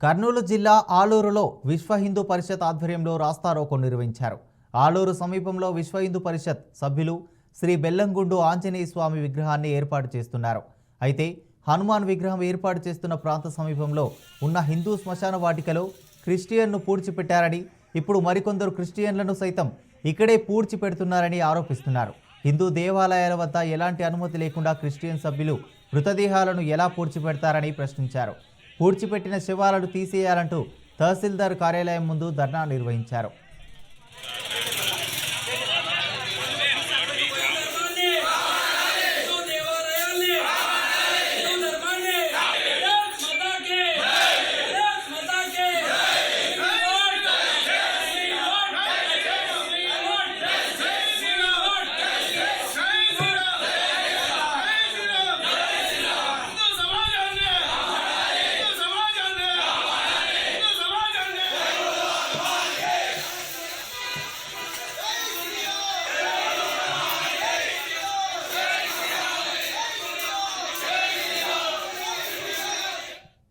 కర్నూలు జిల్లా ఆలూరులో విశ్వ హిందూ పరిషత్ ఆధ్వర్యంలో రాస్తారోకో నిర్వహించారు. ఆలూరు సమీపంలో విశ్వ హిందూ పరిషత్ సభ్యులు శ్రీ బెల్లంగుండు ఆంజనేయ స్వామి విగ్రహాన్ని ఏర్పాటు చేస్తున్నారు. అయితే హనుమాన్ విగ్రహం ఏర్పాటు చేస్తున్న ప్రాంత సమీపంలో ఉన్న హిందూ శ్మశాన వాటికలో క్రిస్టియన్ను పూడ్చిపెట్టారని, ఇప్పుడు మరికొందరు క్రిస్టియన్లను సైతం ఇక్కడే పూడ్చిపెడుతున్నారని ఆరోపిస్తున్నారు. హిందూ దేవాలయాల వద్ద ఎలాంటి అనుమతి లేకుండా క్రిస్టియన్ సభ్యులు మృతదేహాలను ఎలా పూడ్చిపెడతారని ప్రశ్నించారు. పూడ్చిపెట్టిన శవాలను తీసేయాలంటూ తహసీల్దార్ కార్యాలయం ముందు ధర్నా నిర్వహించారు.